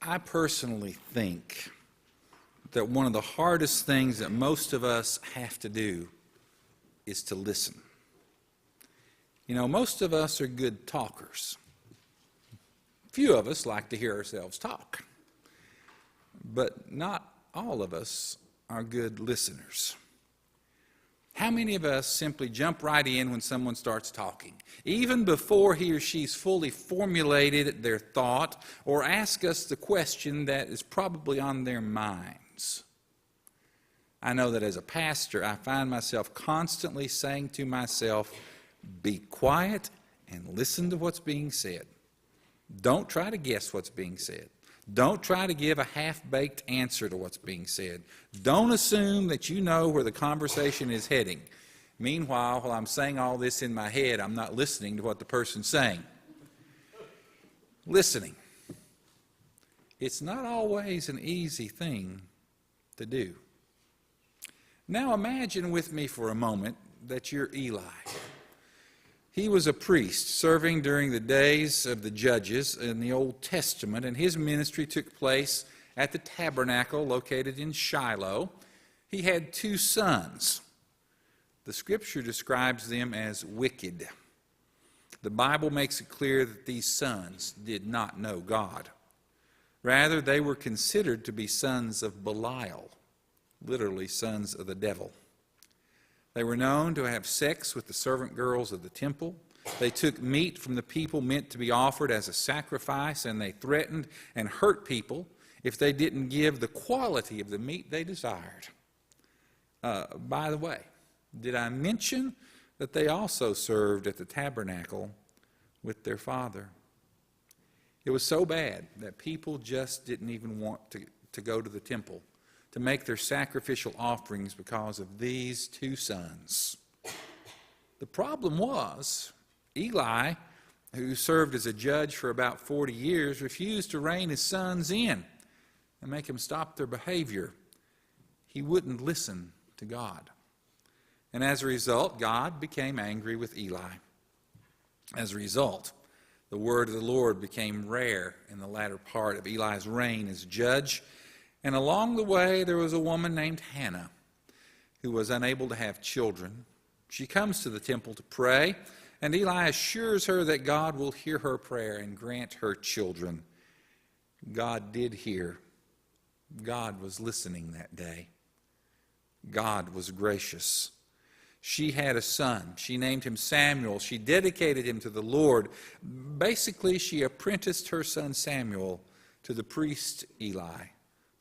I personally think that one of the hardest things that most of us have to do is to listen. You know, most of us are good talkers. Few of us like to hear ourselves talk. But not all of us are good listeners. How many of us simply jump right in when someone starts talking, even before he or she's fully formulated their thought, or ask us the question that is probably on their minds? I know that as a pastor, I find myself constantly saying to myself, be quiet and listen to what's being said. Don't try to guess what's being said. Don't try to give a half-baked answer to what's being said. Don't assume that you know where the conversation is heading. Meanwhile, while I'm saying all this in my head, I'm not listening to what the person's saying. Listening. It's not always an easy thing to do. Now imagine with me for a moment that you're Eli. He was a priest serving during the days of the judges in the Old Testament, and his ministry took place at the tabernacle located in Shiloh. He had 2 sons. The scripture describes them as wicked. The Bible makes it clear that these sons did not know God. Rather, they were considered to be sons of Belial, literally sons of the devil. They were known to have sex with the servant girls of the temple. They took meat from the people meant to be offered as a sacrifice, and they threatened and hurt people if they didn't give the quality of the meat they desired. By the way, did I mention that they also served at the tabernacle with their father? It was so bad that people just didn't even want to go to the temple to make their sacrificial offerings because of these 2 sons. The problem was, Eli, who served as a judge for about 40 years, refused to rein his sons in and make them stop their behavior. He wouldn't listen to God. And as a result, God became angry with Eli. As a result, the word of the Lord became rare in the latter part of Eli's reign as judge. And along the way, there was a woman named Hannah who was unable to have children. She comes to the temple to pray, and Eli assures her that God will hear her prayer and grant her children. God did hear. God was listening that day. God was gracious. She had a son. She named him Samuel. She dedicated him to the Lord. Basically, she apprenticed her son Samuel to the priest Eli,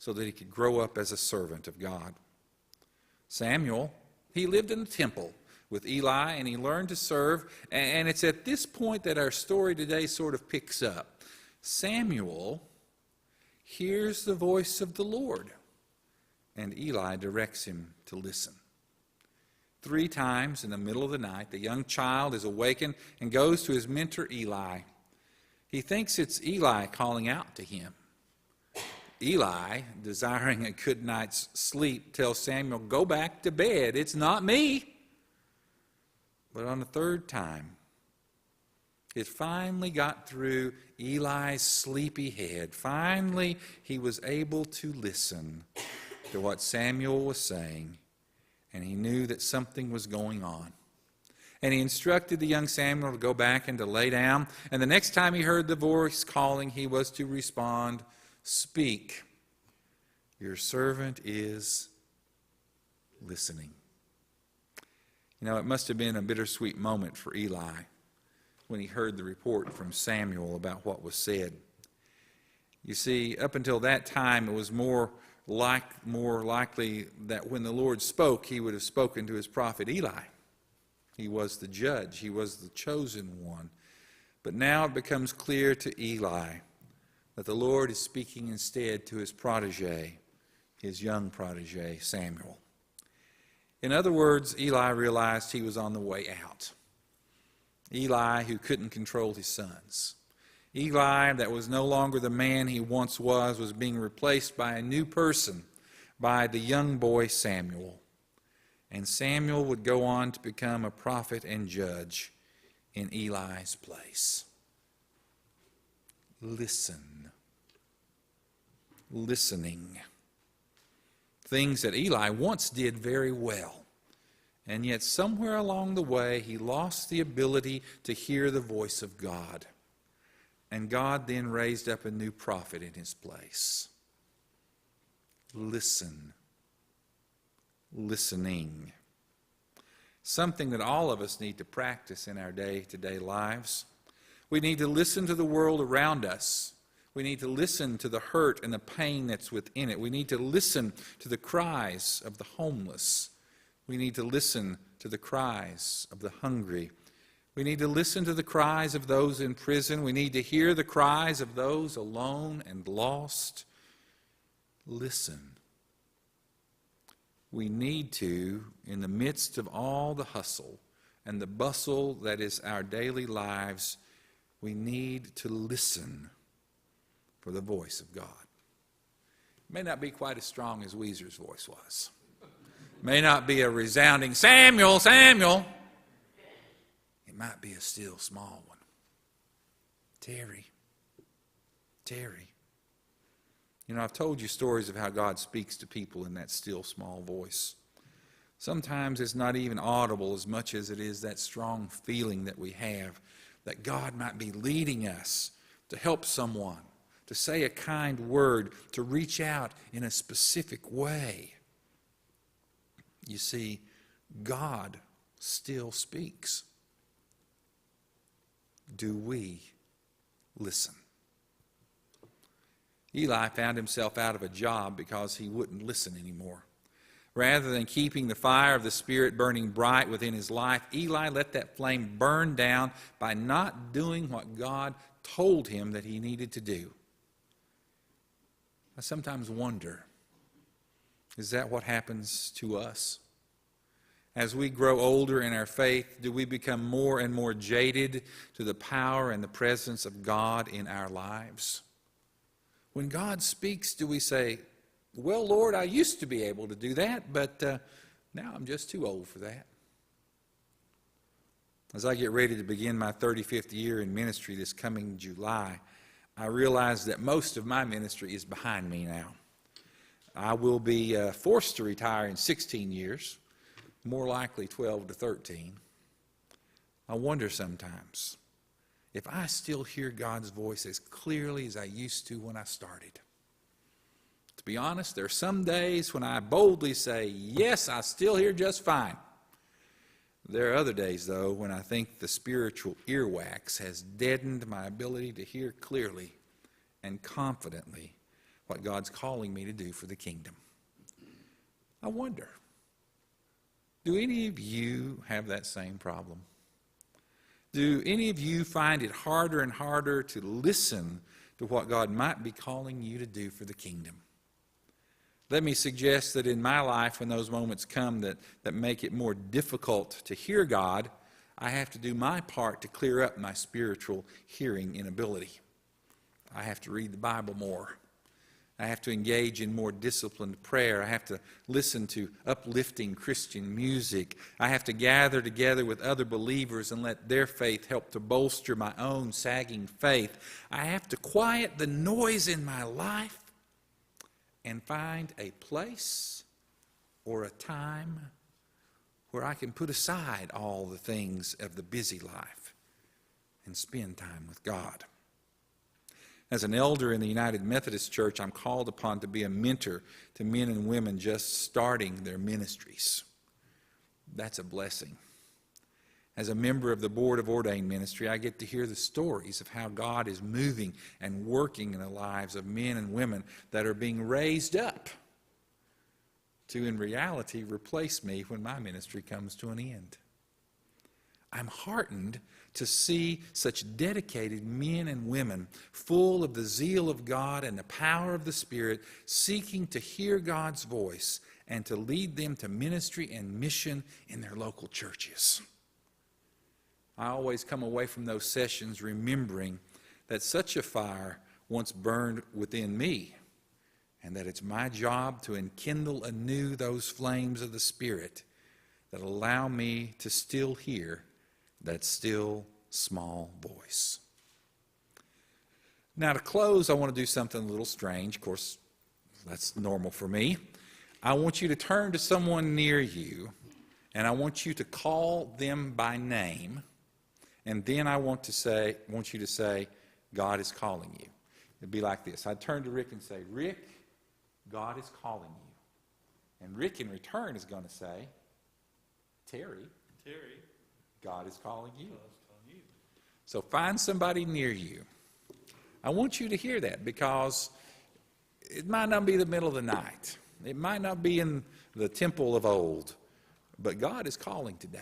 so that he could grow up as a servant of God. Samuel, he lived in the temple with Eli, and he learned to serve, and it's at this point that our story today sort of picks up. Samuel hears the voice of the Lord, and Eli directs him to listen. 3 times in the middle of the night, the young child is awakened and goes to his mentor Eli. He thinks it's Eli calling out to him. Eli, desiring a good night's sleep, tells Samuel, go back to bed. It's not me. But on the 3rd time, it finally got through Eli's sleepy head. Finally, he was able to listen to what Samuel was saying, and he knew that something was going on. And he instructed the young Samuel to go back and to lay down. And the next time he heard the voice calling, he was to respond, speak. Your servant is listening. You know, it must have been a bittersweet moment for Eli when he heard the report from Samuel about what was said. You see, up until that time, it was more likely that when the Lord spoke, he would have spoken to his prophet Eli. He was the judge. He was the chosen one. But now it becomes clear to Eli that the Lord is speaking instead to his protege, his young protege, Samuel. In other words, Eli realized he was on the way out. Eli, who couldn't control his sons. Eli, that was no longer the man he once was being replaced by a new person, by the young boy Samuel. And Samuel would go on to become a prophet and judge in Eli's place. Listen. listening. Things that Eli once did very well. And yet somewhere along the way, he lost the ability to hear the voice of God. And God then raised up a new prophet in his place. Listen. Listening. Something that all of us need to practice in our day-to-day lives. We need to listen to the world around us. We need to listen to the hurt and the pain that's within it. We need to listen to the cries of the homeless. We need to listen to the cries of the hungry. We need to listen to the cries of those in prison. We need to hear the cries of those alone and lost. Listen. We need to, in the midst of all the hustle and the bustle that is our daily lives, we need to listen for the voice of God. It may not be quite as strong as Weezer's voice was. It may not be a resounding, Samuel, Samuel. It might be a still small one. Terry. You know, I've told you stories of how God speaks to people in that still small voice. Sometimes it's not even audible as much as it is that strong feeling that we have that God might be leading us to help someone, to say a kind word, to reach out in a specific way. You see, God still speaks. Do we listen? Eli found himself out of a job because he wouldn't listen anymore. Rather than keeping the fire of the Spirit burning bright within his life, Eli let that flame burn down by not doing what God told him that he needed to do. I sometimes wonder, is that what happens to us? As we grow older in our faith, do we become more and more jaded to the power and the presence of God in our lives? When God speaks, do we say, well, Lord, I used to be able to do that, but now I'm just too old for that? As I get ready to begin my 35th year in ministry this coming July, I realize that most of my ministry is behind me now. I will be forced to retire in 16 years, more likely 12 to 13. I wonder sometimes if I still hear God's voice as clearly as I used to when I started. To be honest, there are some days when I boldly say, yes, I still hear just fine. There are other days, though, when I think the spiritual earwax has deadened my ability to hear clearly and confidently what God's calling me to do for the kingdom. I wonder, do any of you have that same problem? Do any of you find it harder and harder to listen to what God might be calling you to do for the kingdom? Let me suggest that in my life, when those moments come that make it more difficult to hear God, I have to do my part to clear up my spiritual hearing inability. I have to read the Bible more. I have to engage in more disciplined prayer. I have to listen to uplifting Christian music. I have to gather together with other believers and let their faith help to bolster my own sagging faith. I have to quiet the noise in my life and find a place or a time where I can put aside all the things of the busy life and spend time with God. As an elder in the United Methodist Church, I'm called upon to be a mentor to men and women just starting their ministries. That's a blessing. As a member of the Board of Ordained Ministry, I get to hear the stories of how God is moving and working in the lives of men and women that are being raised up to, in reality, replace me when my ministry comes to an end. I'm heartened to see such dedicated men and women full of the zeal of God and the power of the Spirit, seeking to hear God's voice and to lead them to ministry and mission in their local churches. I always come away from those sessions remembering that such a fire once burned within me, and that it's my job to enkindle anew those flames of the Spirit that allow me to still hear that still small voice. Now, to close, I want to do something a little strange. Of course, That's normal for me. I want you to turn to someone near you, and I want you to call them by name, and then I want you to say, God is calling you. It'd be like this. I'd turn to Rick and say, Rick, God is calling you. And Rick in return is going to say, Terry, God is calling you. So find somebody near you. I want you to hear that, because it might not be the middle of the night. It might not be in the temple of old, but God is calling today.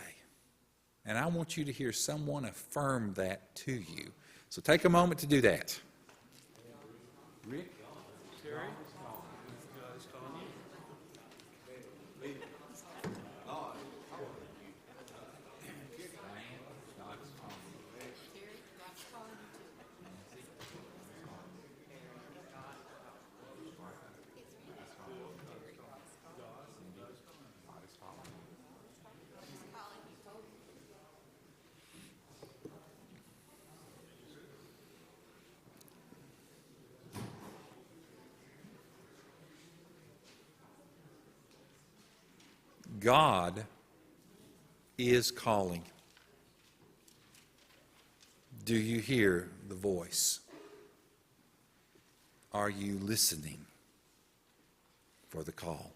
And I want you to hear someone affirm that to you. So take a moment to do that. Rick? Terry? God is calling you. God is calling. Do you hear the voice? Are you listening for the call?